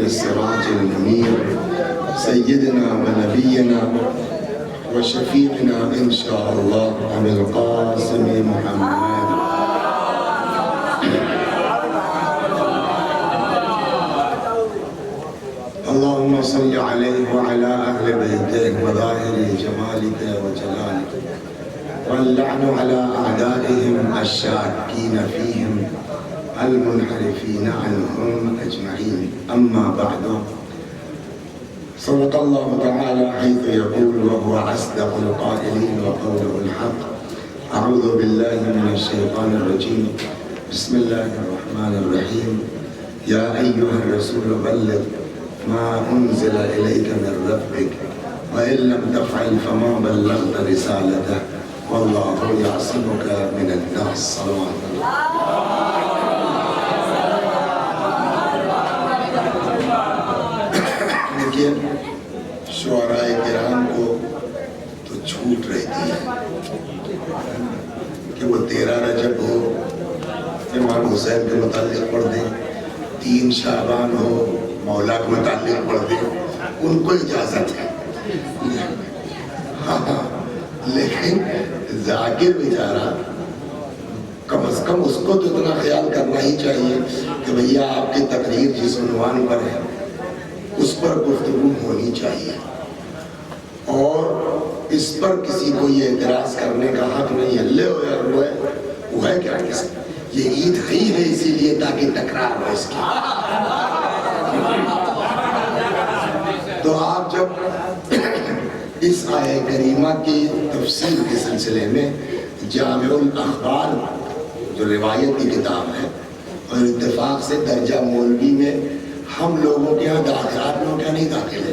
السراج المنير سيدنا ونبينا وشفيعنا إن شاء الله أبي القاسم محمد. اللهم صل عليه وعلى أهل بيته وظاهر جمالك وجلالك، واللعن على أعدائهم الشاكين فيهم المنحرفين عنهم أجمعين. أما بعد، صدق الله تعالى حيث يقول وهو أصدق القائلين وقوله الحق. أعوذ بالله من الشيطان الرجيم. بسم الله الرحمن الرحيم. يا أيها الرسول بلغ ما أنزل إليك من ربك وإن لم تفعل فما بلغت رسالته والله يعصمك من الناس. صلوات الله. لیکن شعراء کرام کو تو چھوٹ رہتی ہے کہ وہ 13 رجب ہو امام حسین کے متعلق پڑھ دیں، 3 شعبان ہو مولا کے متعلق پڑھ دیں، ان کو اجازت ہے. لیکن ذاکر بیچارہ کم از کم اس کو تو اتنا خیال کرنا ہی چاہیے کہ بھیا آپ کی تقریر جس عنوان پر ہے اس پر گفتگو ہونی چاہیے، اور اس پر کسی کو یہ اعتراض کرنے کا حق نہیں ہے. لے ہو یا وہ ہے کیا کسی، یہ عید ہی ہے اسی لیے تاکہ تکرار ہو اس کی. تو آپ جب اس آیہ کریمہ کی تفسیر کے سلسلے میں جامع الاخبار جو روایت کی کتاب ہے، اور اتفاق سے درجہ مولوی میں ہم لوگوں کے یہاں داخل، آپ لوگوں کے یہاں نہیں داخل ہے،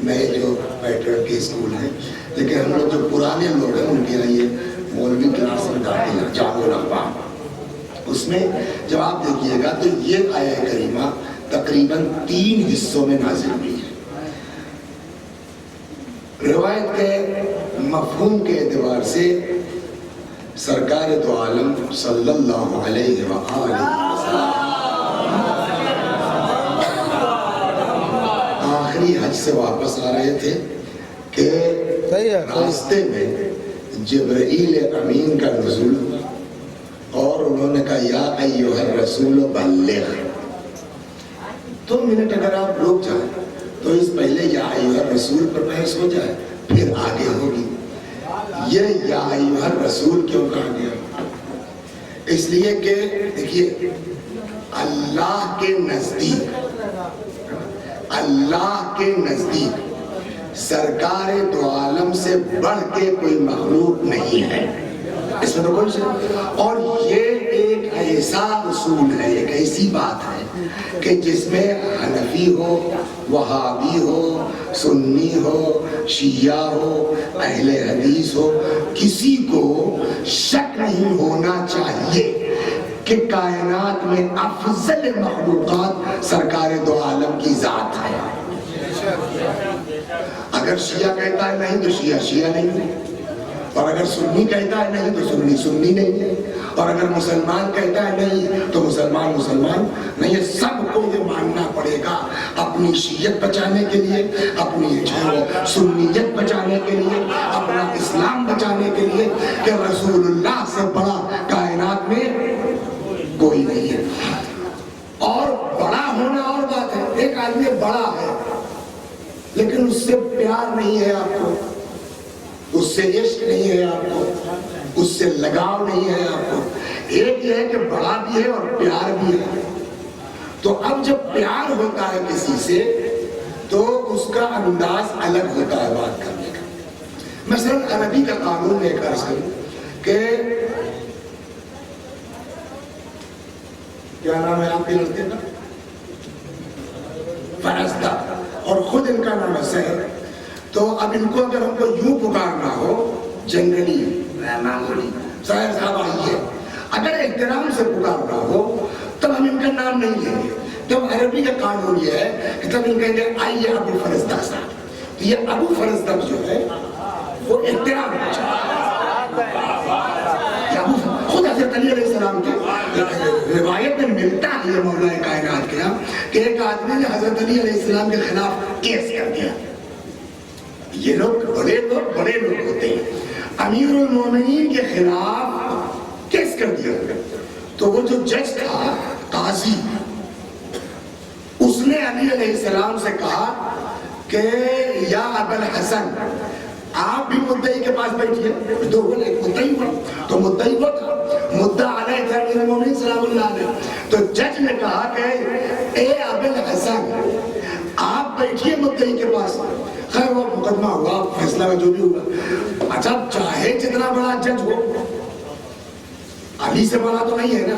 نئے جو پیٹرن کے اسکول ہیں، لیکن ہم لوگ جو پرانے لوگ ہیں ان کے یہاں یہ مولوی کلاس میں داخل ہے جامع الاخبار. اس میں جب آپ دیکھیے گا تو یہ آیہ کریمہ تقریباً 3 حصوں میں نازل ہوئی ہے. روایت کے مفہوم کے اعتبار سے سرکار دو عالم صلی اللہ علیہ وآلہ وسلم آخری حج سے واپس آ رہے تھے کہ راستے میں جبرائیل امین کا نزول، اور انہوں نے کہا یا ایھا الرسول بلغ. 2 منٹ اگر آپ رک جائیں تو اس پہلے یا ایھا الرسول پر بحث ہو جائے پھر آگے ہوگی. یہ یا ایھا الرسول کیوں کہا گیا؟ اس لیے کہ دیکھیے اللہ کے نزدیک سرکار دو عالم سے بڑھ کے کوئی مخلوق نہیں ہے، اس میں تو کوئی شک. اور یہ ایک ایسا اصول ہے، ایک ایسی بات ہے کہ جس میں حنفی ہو، وہابی ہو، سنی ہو، شیعہ ہو، اہل حدیث ہو، کسی کو شک نہیں ہونا چاہیے کہ کائنات میں افضل مخلوقات سرکار دو عالم کی ذات ہے. اگر شیعہ کہتا ہے نہیں تو شیعہ نہیں ہے، اور اگر سنی کہتا ہے نہیں تو سنی نہیں ہے، اور اگر مسلمان کہتا ہے نہیں تو مسلمان نہیں ہے. سب کو یہ ماننا پڑے گا اپنی شیعت بچانے کے لیے، اپنی سنیت بچانے کے لیے، اپنا اسلام بچانے کے لیے کہ رسول اللہ سے بڑا کائنات میں کوئی نہیں ہے. اور بڑا ہونا اور بات ہے، ایک آدمی بڑا ہے لیکن اس سے پیار نہیں ہے آپ کو، اس سے عشق نہیں ہے آپ کو، اس سے لگاؤ نہیں ہے آپ کو. ایک یہ ہے کہ بڑا بھی ہے اور پیار بھی ہے. تو اب جب پیار ہوتا ہے کسی سے تو اس کا انداز الگ ہوتا ہے بات کرنے کا. مثلا عربی کا قانون میں ایک عرض کروں کہ کیا نام ہے آپ کے لڑکے کا؟ فرزدہ، اور خود ان کا نام ہے سحر. تو اب ان کو اگر ہم کو یوں پکارنا ہو جنگلی معمولی سحر صاحب آئیے، اگر احترام سے پکارنا ہو تب ہم ان کا نام نہیں لیں گے. تب عربی کا قانون یہ ہے کہ تب ان کہیں گے آئیے ابو فرزدہ صاحب. تو یہ ابو فرزدہ جو ہے وہ احترام خود حضرت علی علیہ السلام کے روایت میں ملتا ہے یہ مولا کائنات کے یہاں کہ ایک آدمی نے حضرت علی علیہ السلام کے خلاف کیس کر دیا. یہ لوگ بڑے لوگ ہوتے ہیں. امیر المومنین کے خلاف کیس کر دیا. تو وہ جو جج تھا قاضی, اس نے علی علیہ السلام سے کہا کہ یا ابا الحسن آپ بھی مدعی کے پاس بیٹھیے. تو بولے مدعی ہوا, تو مدعی ہوا تھا, مدعا علیہ تھا امیر المومنین سلام اللہ علیہ. تو جج نے کہا کہ اے ابا الحسن آپ بیٹھیے مدعی کے پاس. خیر وہ مقدمہ ہوا, فیصلہ میں جو بھی ہوا. اچھا چاہے جتنا بڑا جج ہو, علی سے بڑا تو نہیں ہے نا.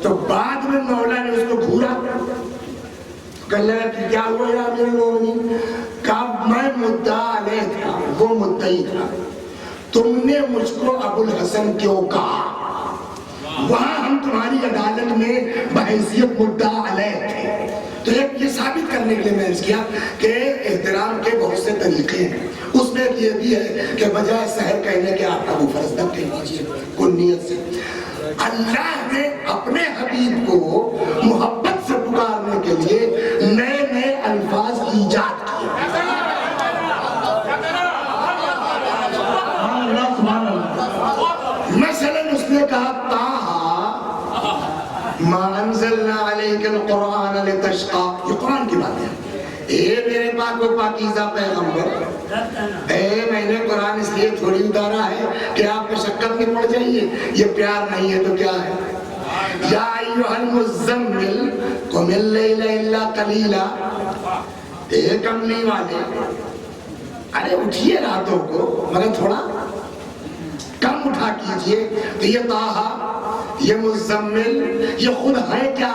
تو بعد میں مولا نے اس کو گھورا, کہنے لگا کہ کیا ہوا یا امیر المومنین؟ کہا میں مدعا علیہ تھا, وہ مدعی تھا, تم نے مجھ کو ابو الحسن کیوں کہا؟ وہاں ہم تمہاری عدالت میں بحیثیت مدعا علیہ تھے. تو یہ ثابت کرنے کے لیے میں عرض کیا کہ احترام کے بہت سے طریقے ہیں. اس میں یہ بھی ہے کہ بجائے سحر کہنے کے آپ ابو فرزدق کہہ دیجیے کنیت سے. اللہ نے اپنے حبیب کو محبت سے پکارنے کے لیے نئے نئے الفاظ ایجاد کیے. مثلا اس نے کہا طٰہٰ ما انزلنا علیک القرآن لتشقیٰ. یہ قرآن کی بات ہے. اے میرے پاک و پاکیزہ پیغمبر, اے میں نے قرآن اس لیے تھوڑی اتارا ہے کہ آپ مشقت میں پڑ جائیے. یہ پیار نہیں ہے تو کیا ہے؟ یا ایھا المزمل قم اللیل الا قلیلا. اے کملی والے, ارے اٹھیے راتوں کو مگر تھوڑا کم اٹھا کیجئے. تو یہ طٰہٰ, یہ مزمل, یہ خود ہے کیا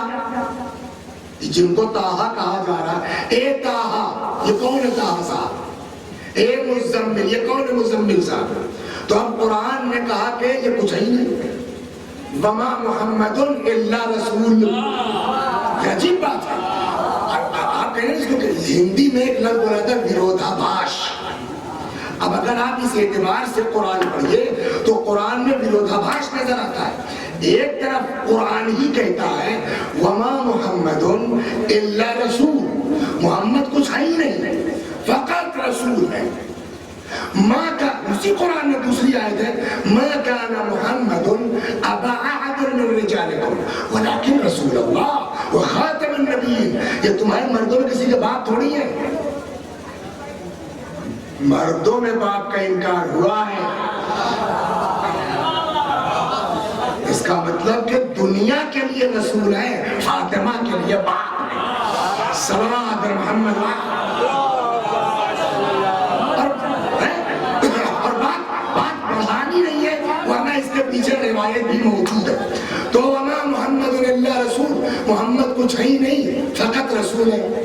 جن کو طٰہٰ کہا جا رہا ہے؟ اے طٰہٰ, یہ کون ہے طٰہٰ صاحب؟ اے مزمل, یہ کون ہے مزمل صاحب؟ تو اب قرآن نے کہا کہ یہ کچھ ہی نہیں. وما محمد الا رسول. یہ عجیب بات ہے. آپ کہیں اس کو ہندی میں ایک لفظ بولا تھا ویرودھابھاش. اب اگر آپ اس اعتبار سے قرآن پڑھیے تو قرآن میں ویرودھابھاش نظر آتا ہے. ایک طرف قرآن ہی کہتا ہے وما محمد الا رسول, محمد کچھ ہے ہی نہیں, فقط رسول ہے. ماں کا اسی قرآن میں دوسری آیت ہے ما کان محمد ابا احد من رجالکم ولکن رسول اللہ وخاتم النبیین. یہ تمہارے مردوں میں کسی کے باپ تھوڑی ہے. مردوں میں باپ کا انکار ہوا ہے. اس کا مطلب کہ دنیا کے لیے رسول ہے, فاطمہ کے لیے باپ ہے. صلوات بر محمد. اور بات بڑھانی نہیں ہے ورنہ اس کے پیچھے روایت بھی موجود ہے. تو وما محمد الا رسول, محمد کچھ ہی نہیں فقط رسول ہے.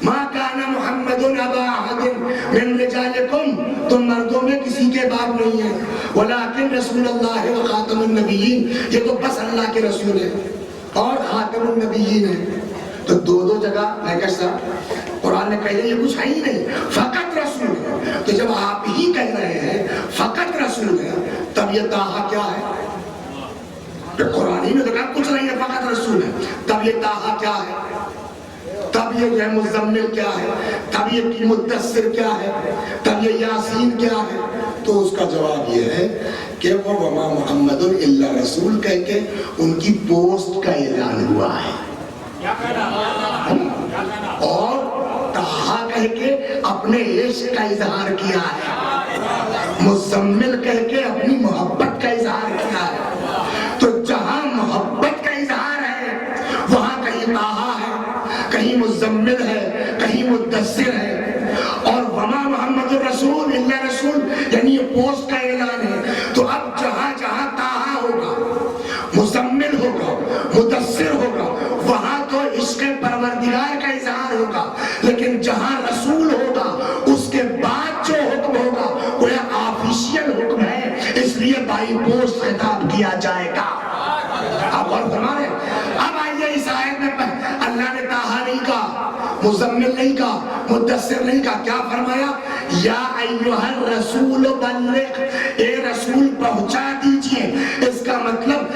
ما کان محمد ابا احد من رجالکم, تم مردوں میں کسی کے باپ نہیں ہیں. ولکن رسول اللہ وخاتم النبیین, یہ تو بس اللہ کے رسول ہے اور خاتم النبیین ہے. تو دو جگہ میں کہتا قرآن نے کہا یہ کچھ ہے ہی نہیں فقط رسول ہے. تو جب آپ ہی کہہ رہے ہیں فقط رسول ہے, تب یہ طٰہٰ کیا ہے؟ قرآن ہی میں تو کہا کچھ نہیں ہے فقط رسول ہے, تب یہ طٰہٰ کیا ہے؟ تب یہ مزمل کیا ہے؟ تب یہ مدثر کیا ہے؟ تب یہ یاسین کیا ہے؟ تو اس کا جواب یہ ہے کہ وہ وما محمد الا رسول کہہ کے ان کی پوسٹ کا اعلان ہوا ہے, اور طٰہٰ کہہ کے اپنے عشق کا اظہار کیا ہے, مزمل کہہ کے اپنی محبت کا اظہار کیا ہے. تو جہاں محبت کا اظہار ہے وہاں کہیں طٰہٰ ہے, کہیں مزمل ہے, کہیں مدثر ہے. اور وما محمد الرسول الا رسول یعنی یہ پوسٹ کا اعلان ہے. تو اب جہاں جہاں طٰہٰ ہوگا, مزمل ہوگا, مدثر ہوگا, وہاں تو عشق پروردگار کا اظہار ہوگا. لیکن جہاں رسول ہوگا اس کے بعد جو حکم ہوگا وہ آفیشیل حکم ہے, اس لیے بائی پوسٹ خطاب کیا جائے گا. آپ غور فرما رہے ہیں؟ اب آئیے اس آیت میں اللہ نے طٰہٰ نہیں کہا, مزمل نہیں کہا, مدثر نہیں کہا, کیا فرمایا؟ یا ایھا الرسول بلغ, اے رسول پہنچا دیجئے. اس کا مطلب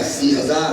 80,000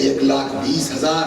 1,20,000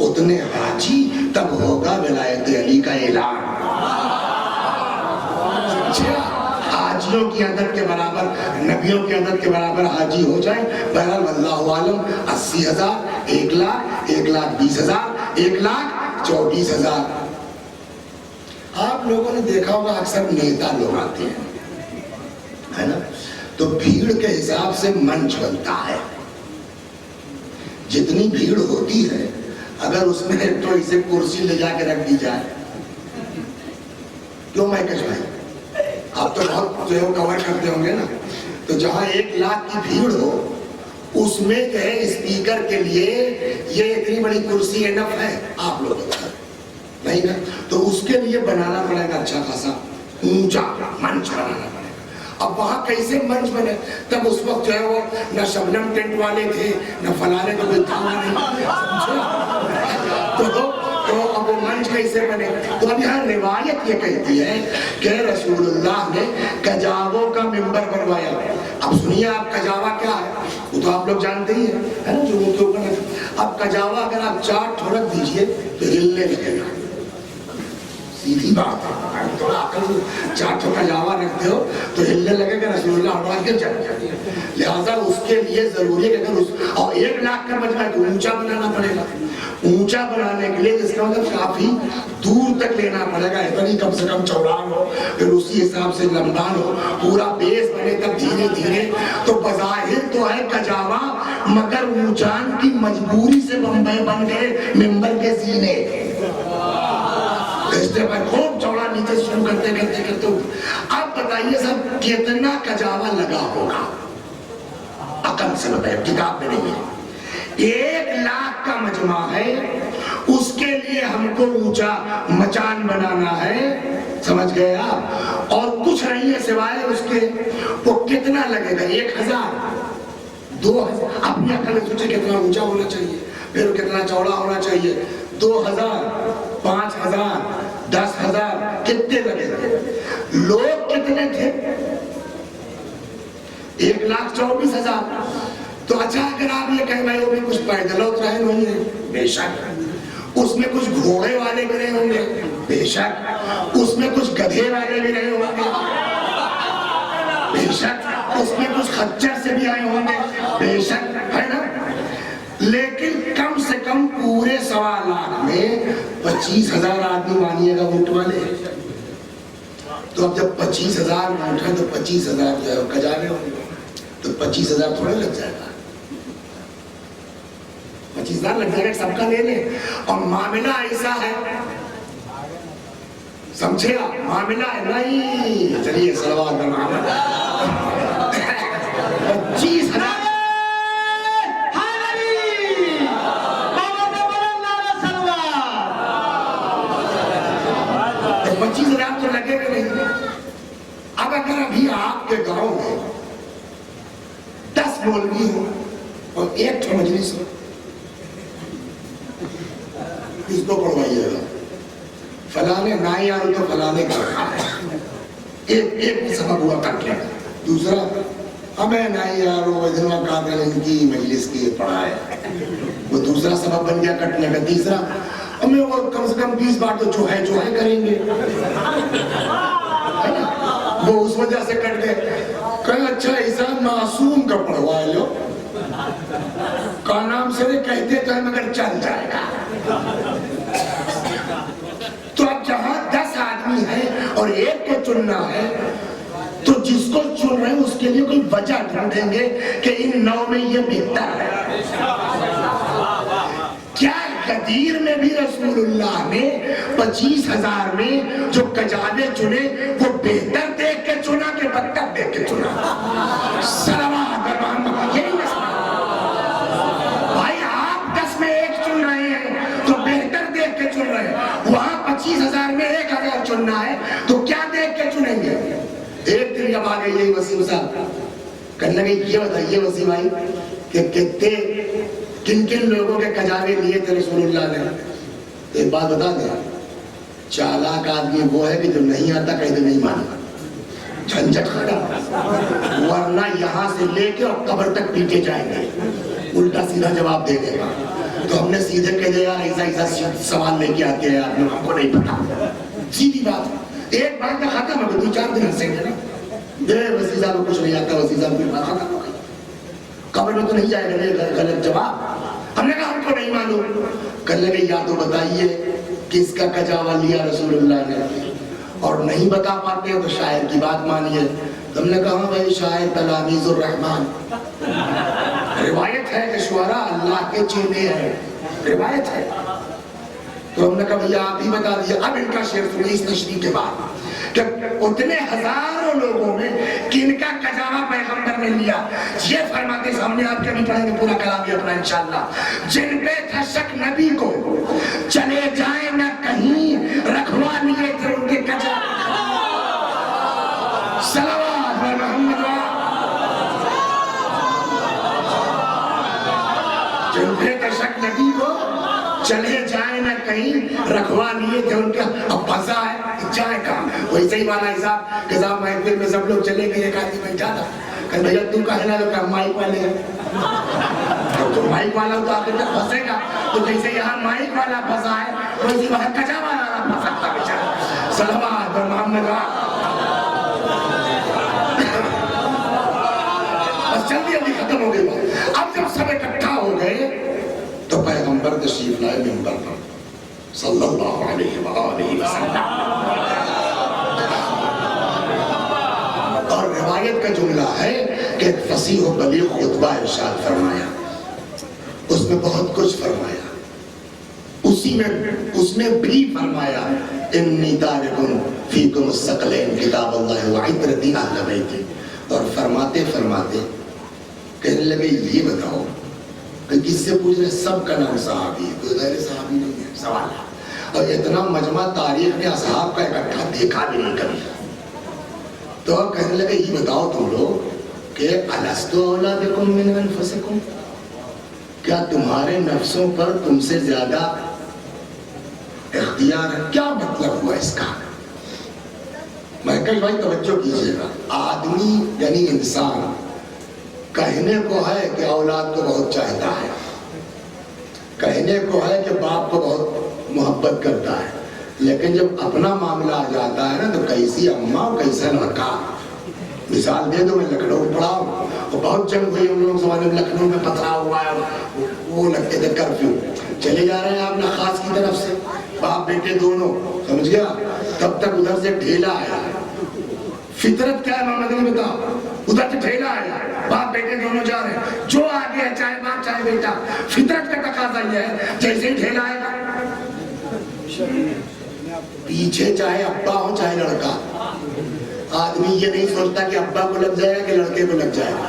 اتنے حاجی تب ہوگا ولایت علی کا اعلان. حاجیوں کی عدد کے برابر نبیوں کی عدد کے برابر حاجی ہو جائیں. بہرحال واللہ عالم 80,000 1,00,000 1,20,000 1,24,000. آپ لوگوں نے دیکھا ہوگا اکثر نیتا لوگ آتے ہیں ہے نا, تو بھیڑ کے حساب سے منچ بنتا ہے. جتنی بھیڑ ہوتی ہے اگر اس میں تو اسے کرسی لے جا کے رکھ دی جائے, کیوں میں کہہ رہا ہوں, آپ تو بہت جو ہے کور کرتے ہوں گے نا, تو جہاں 1,00,000 کی بھیڑ ہو اس میں جو ہے اسپیکر کے لیے یہ اتنی بڑی کرسی انف ہے آپ لوگوں کا نہیں نا, تو اس کے لیے بنانا پڑے گا اچھا خاصا اونچا منچ بنانا پڑے گا. اب وہاں کیسے منچ بنے؟ تب اس وقت جو ہے وہ نہ شبنم ٹینٹ والے تھے نہ فلانے, تو کوئی تھا نہیں, تو اب وہ منچ کیسے بنے؟ تو اب یہاں روایت یہ کہتی ہے کہ رسول اللہ نے کجاووں کا ممبر بنوایا. اب سنیے آپ, کجاوا کیا ہے وہ تو آپ لوگ جانتے ہی ہیں نا, جو منہ کے اوپر ہے. اب کجاوا اگر آپ 4 ٹھوڑک دیجئے تو ہلنے لگے گا, سیدھی بات ہے. تھوڑا عقل 4 ٹھو کجاوا رکھتے ہو تو ہلنے لگے گا, رسول اللہ ہٹوا کے چل جائے. لہٰذا اس کے لیے ضروری ہے کہ اگر اس اور 1,00,000 کا مجمع تو اونچا بنانا پڑے گا. اونچا بنانے کے لیے جس کا مطلب کافی دور تک لینا پڑے گا, اتنی کم سے کم چوڑا ہو, پھر اسی حساب سے لمبا ہو, پورا بیس بنے تب دھیرے دھیرے. تو بظاہر تو ہے کجاوا, مگر اونچان کی مجبوری سے بمبئی بن گئے ممبر کے سینے. خوب چوڑا نیچے شروع کرتے کرتے کرتے. اب بتائیے سب کتنا کجاوا لگا ہوگا؟ عقل سے بتائیے, کتاب میں نہیں ہے. 1,00,000 کا مجمع ہے, اس کے لیے ہم کو اونچا مچان بنانا ہے, سمجھ گئے آپ؟ اور کچھ نہیں ہے سوائے اس کے. وہ کتنا لگے گا؟ 1,000 2,000. اپنی عقل میں سوچے کتنا اونچا ہونا چاہیے, پھر کتنا چوڑا ہونا چاہیے. 2,000 5,000 10,000 کتنے لگے گا؟ لوگ کتنے تھے؟ 1,24,000. تو اچھا اگر آپ یہ کہیں بھائی وہ بھی کچھ پیدل اترائے نہیں ہے, بے شک. اس میں کچھ گھوڑے والے بھی رہے ہوں گے, بے شک. اس میں کچھ گدھے والے بھی رہے ہوں گے, بے شک. اس میں کچھ خچر سے بھی آئے ہوں گے, بے شک, ہے نا. لیکن کم سے کم پورے 1,25,000 میں 25,000 آدمی مانیے گا اونٹ والے. تو اب جب 25,000 اونٹ ہے تو 25,000 جو ہے وہ کجاوے ہوں گے, تو 25,000 تھوڑے لگ جائے گا. 25,000 لگ جائے گا, سب کا لے لیں. اور معاملہ ایسا ہے, سمجھے آپ, معاملہ ہے نہیں. چلیے صلوات کا معاملہ 25,000 25,000 تو لگے گا نہیں. اب اگر ابھی آپ کے گاؤں میں 10 مولوی ہو اور 1 مجلس ہو, کس کو پڑھوائیے گا؟ فلانے نائی آئی تو فلانے کا ایک سبب ہوا کٹ لیا. دوسرا, ہمیں نائی یارو وزنوا قادر ان کی مجلس کی پڑھائے, وہ دوسرا سبب بن گیا کٹنے کا. تیسرا, ہمیں وہ کم سے کم 20 بار تو جو ہے کریں گے, وہ اس وجہ سے کٹ گئے. کہیں اچھا ایسا معصوم کا پڑھوائے لو, کا نام سے کہتے تو ہے مگر چل جائے گا. تو اب جہاں 10 آدمی ہیں اور 1 کو چننا ہے, تو جس کو چن رہے ہیں اس کے لیے کوئی وجہ ڈھونڈیں گے کہ ان 9 میں یہ بہتر ہے. کیا غدیر میں بھی رسول اللہ نے 25,000 میں جو کجاوے چنے وہ بہتر دیکھ کے چنا کہ بدتر دیکھ کے چنا؟ صلوات محمد. یہی مسئلہ بھائی, آپ 10 میں 1 چن رہے ہیں تو بہتر دیکھ کے چن رہے ہیں. وہاں 25,000 میں 1,000 چننا ہے تو کیا دیکھ کے چنیں گے؟ ایک دن جب آ گئی یہی وسیم صاحب کہنے لگے, یہ بتائیے وسیم بھائی کہ کتنے کن کن لوگوں کے کجاوے لیے تھے رسول اللہ نے؟ ایک بات بتا دیں, چالاک آدمی وہ ہے کہ جو نہیں آتا کہتے نہیں مانا, جھنجٹ کھڑا, ورنہ یہاں سے لے کے اور قبر تک پیٹے جائیں گے, الٹا سیدھا جواب دے دے گا. تو ہم نے سیدھے کہہ دیا یار ایسا سوال لے کے آتے ہیں آپ لوگ، ہم کو نہیں پتا، سیدھی بات، ایک بات کا ختم ہو گئی، 2-4 دن ہنسیں گے نا، وسیع صاحب کو کچھ نہیں آتا، وسیع صاحب کی بات ختم ہو گئی، قبر میں تو نہیں جائے گا، غلط جواب۔ ہم نے کہا ہم کو نہیں معلوم، کہنے لگے یا تو بتائیے کس کا کجاوا لیا رسول اللہ نے، اور نہیں بتا پاتے تو شاعر کی بات مانیے۔ ہم نے کہا بھائی شاعر تلاميذ الرحمن، روایت ہے کہ شعراء اللہ کے چیلے ہیں، روایت ہے۔ تو ہم نے کہا بھئی آپ ہی بتا دیئے۔ اب ان کا شعر سنیے اس تشریح کے بعد کہ اتنے ہزاروں لوگوں میں کن کا کجاوا پیغمبر نے لیا، یہ فرماتے سامنے آپ کے بھی پڑھیں گے پورا کلام یہ اپنا انشاءاللہ، جن پہ تھا شک نبی کو چلے جائیں نہ کہیں رکھوا لیے تھے ان کے کجاوا۔ صلوات محمد جن پہ تھا شک نبی کو چلے جائیں نہ کہیں رکھوا لیے تھے ان کا۔ اب پھنسا ہے جائے کہاں، ویسے ہی والا حساب کہ صاحب محفل میں سب لوگ چلے گئے، ایک آدمی بیٹھا تھا کہ بھیا تو کہنا لگا مائک والے ہیں، تو مائک والا تو آخر تک پھنسے گا، تو جیسے یہاں مائک والا پھنسا ہے ویسے وہاں کجاوا والا پھنس سکتا بیچارہ۔ صلوات محمد بس جلدی جلدی ختم ہو گئی بات۔ اب جب سب اکٹھا ہو گئے تو پیغمبر تشریف لائے منبر پر صلی اللہ علیہ وآلہ وسلم، اور روایت کا جملہ ہے کہ ایک فصیح و بلیغ خطبہ ارشاد فرمایا، اس میں بہت کچھ فرمایا، اس میں بھی فرمایا انی تارکن فیکم الثقلین کتاب اللہ وعطرتی اہل بیتی، اور فرماتے فرماتے کہنے لگے یہ بتاؤ کہ کس سے پوچھ رہے، سب کا نام صحابی ہے، کوئی غیر صحابی نہیں ہے، سوال ہے، اور اتنا مجمع تاریخ میں اصحاب کا اکٹھا دیکھا بھی نہیں کبھی۔ تو کہنے لگے یہ بتاؤ تم لوگ کہ الستو اولا بکم من انفسکم، کیا تمہارے نفسوں پر تم سے زیادہ اختیار ہے؟ کیا مطلب ہوا اس کا؟ محکش بھائی توجہ کیجئے گا، آدمی یعنی انسان کہنے کو ہے کہ اولاد کو بہت چاہتا ہے، کہنے کو ہے کہ باپ کو بہت محبت کرتا ہے، لیکن جب اپنا معاملہ آ جاتا ہے نا تو کیسی اماں کیسا لڑکا۔ مثال دے دو، میں لکھنؤ پڑھا ہوں، اور بہت جنگ ہوئی ہم لوگ زمانے میں، لکھنؤ میں پتھرا ہوا ہے، وہ لگتے تھے کرفیو، چلے جا رہے ہیں آپ نخاس کی طرف سے، باپ بیٹے دونوں، سمجھ گیا، تب تک ادھر سے ڈھیلا آیا، فطرت کیا ہے محمد علی بتاؤ، ادھر سے ڈھیلا آیا، باپ بیٹے دونوں جا رہے ہیں، جو آگے ہے چاہے باپ چاہے بیٹا، فطرت کا تقاضا یہ ہے جیسے ہی ڈھیلا آئے گا پیچھے چاہے ابا ہو چاہے لڑکا، آدمی یہ نہیں سوچتا کہ ابا کو لگ جائے گا کہ لڑکے کو لگ جائے گا،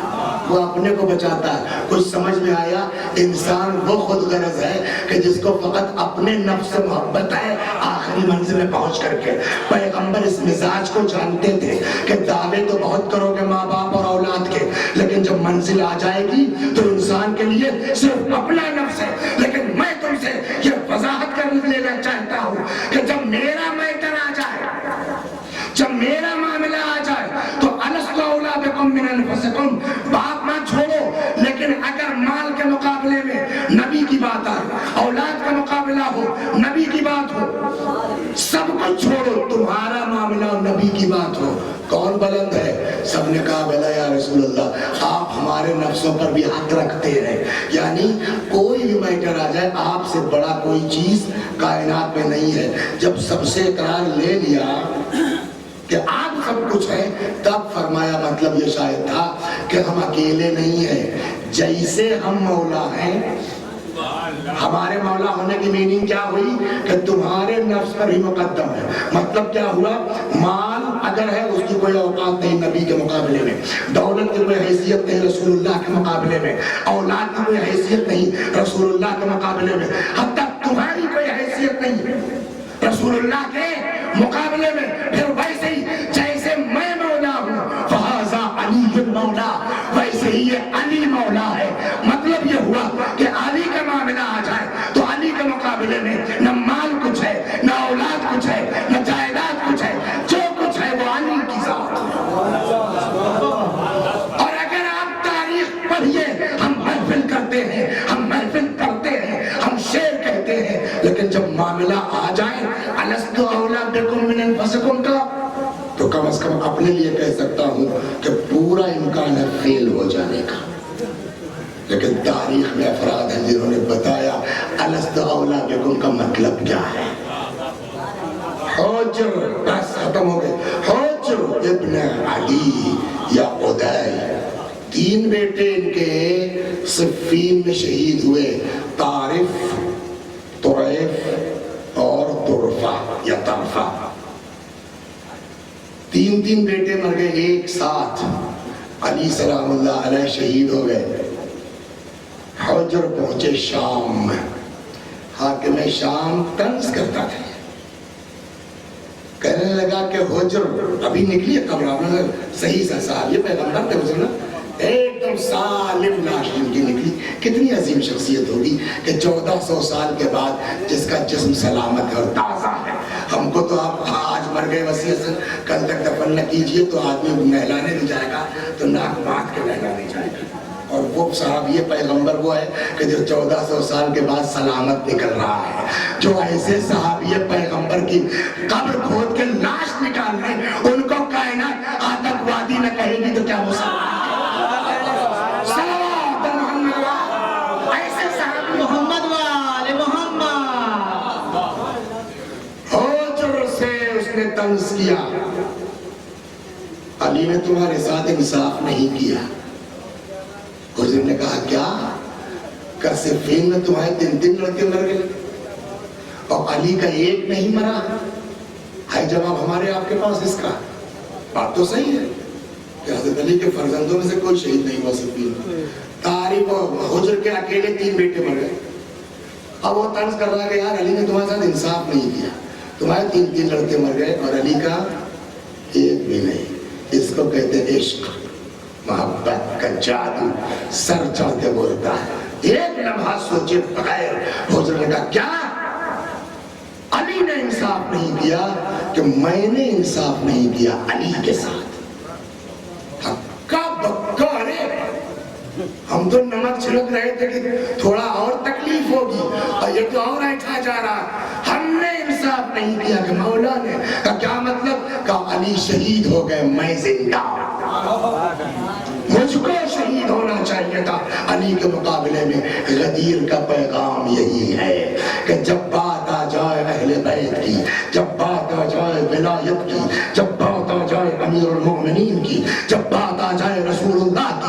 وہ اپنے کو بچاتا ہے۔ کچھ سمجھ میں آیا، انسان وہ خود غرض ہے کہ جس کو فقط اپنے نفس سے محبت ہے آخری منزل میں پہنچ کر کے۔ پیغمبر اس مزاج کو جانتے تھے کہ دعوے تو بہت کرو گے ماں باپ اور اولاد کے، لیکن جب منزل آ جائے گی تو انسان کے لیے صرف اپنا نفس ہے۔ لیکن میں تم سے یہ وضاحت کر لینا چاہتا ہوں کہ جب میرا میٹر آ جائے، جب میرا معاملہ آ جائے تو الستو اولا بکم من انفسکم، باپ ماں چھوڑو، لیکن اگر مال کے مقابلے میں نبی کی بات آئے، اولاد کا مقابلہ ہو، نبی کی بات ہو، سب کچھ چھوڑو، تمہارا معاملہ نبی کی بات ہو، کون بلند ہے؟ سب نے کہا بلا یا رسول اللہ، آپ ہمارے نفسوں پر بھی حق رکھتے ہیں، یعنی کوئی بھی میٹر آ جائے آپ سے بڑا کوئی چیز کائنات میں نہیں ہے۔ جب سب سے اقرار لے لیا کہ آپ سب کچھ ہے، تب فرمایا مطلب یہ شاید تھا کہ ہم اکیلے نہیں ہیں، جیسے ہم مولا ہیں، ہمارے مولا ہونے کی میننگ کیا ہوئی کہ تمہارے نفس پر ہی مقدم ہے۔ مطلب کیا ہوا، مال اگر ہے اس کی کوئی اوقات نہیں نبی کے مقابلے میں، دولت کی کوئی حیثیت نہیں رسول اللہ کے مقابلے میں، اولاد کی کوئی حیثیت نہیں رسول اللہ کے مقابلے میں، حتیٰ تمہاری کوئی حیثیت نہیں رسول اللہ کے مقابلے میں۔ پھر ویسے ہی جیسے میں مولا ہوں فہذا علی مولا، ویسے ہی یہ علی مولا ہے۔ مطلب یہ ہوا کہ علی کا معاملہ آ جائے تو علی کے مقابلے میں نہ مال کچھ ہے، نہ اولاد کچھ ہے، نہ جائیداد کچھ ہے، جو کچھ ہے وہ علی کی ذات۔ اور اگر آپ تاریخ پڑھیے، ہم محفل کرتے ہیں، ہم محفل کرتے ہیں، ہم اپنے لیے کہہ سکتا ہوں کہ پورا امکان ہے فیل ہو جانے کا، لیکن تاریخ میں افراد ہیں جنہوں نے بتایا الست اولا بکم کا مطلب کیا ہے۔ حجر، بس ختم ہو گئے، حجر ابن علی یا قدی، 3 بیٹے ان کے صفین میں شہید ہوئے، طارف، طریف اور طرفہ یا طرفہ، 3 بیٹے مر گئے ایک ساتھ۔ علی سلام اللہ علیہ شہید ہو گئے۔ حجر پہنچے شام میں، حاکم شام طنز کرتا تھا، کہنے لگا کہ حجر ابھی نکلی ہے قبر، آپ نے صحیح سا صاحب یہ پیغمبر تھے حضور نا، ایک دم سالم لاش ان کی نکلی۔ کتنی عظیم شخصیت ہوگی کہ 1400 سال کے بعد جس کا جسم سلامت ہے اور تازہ ہے۔ ہم کو تو آپ آج مر گئے وسیع سے کل تک دفن نہ کیجئے تو آدمی نہلانے بھی جائے گا تو ناک بات کے نہلانے جائے گا، اور وہ صاحب یہ پیغمبر وہ ہے کہ جو 1400 سال کے بعد سلامت نکل رہا ہے۔ جو ایسے صحابی پیغمبر کی قبر کھود کے لاش نکال رہے ہیں، ان کو کائنات آتنکوادی نہ کہے گی تو کیا ہو سکتا ہے؟ ایسے صحابی محمد وآل محمد۔ حجر سے اس نے طنز کیا، علی نے تمہارے ساتھ انصاف نہیں کیا۔ حضور نے کہا کیا کہ صفین میں تمہارے 3 لڑکے مر گئے اور علی کا ایک نہیں مرا؟ ہے جواب ہمارے آپ کے پاس اس کا؟ بات تو صحیح ہے کہ حضرت علی کے فرزندوں میں سے کوئی شہید نہیں ہوا صفین۔ طارق اور حجر کے اکیلے 3 بیٹے مر گئے۔ اب وہ طنز کر رہا کہ یار علی نے تمہارے ساتھ انصاف نہیں کیا، تمہارے 3 لڑکے مر گئے اور علی کا ایک بھی نہیں۔ اس کو کہتے عشق، محبت کا جادو سر چڑھتے بولتا ہے۔ ایک لمحہ سوچے بغیر حضور نے کہا کیا علی نے انصاف نہیں کیا کہ میں نے انصاف نہیں کیا علی کے ساتھ؟ ہکا بکا، ارے ہم تو نمک چھڑک رہے تھے کہ تھوڑا اور تکلیف ہوگی اور یہ تو اور ایٹھا جا رہا۔ ہم نے انصاف نہیں کیا کہ مولا نے کہا کیا مطلب؟ کہا علی شہید ہو گئے میں زندہ، مجھ کو شہید ہونا چاہیے تھا۔ علی کے مقابلے میں غدیر کا پیغام یہی ہے کہ جب بات آ جائے اہل بیت کی، جب بات آ جائے ولایت کی، جب بات آ جائے امیر المومنین کی، جب بات آ جائے رسول اللہ کی،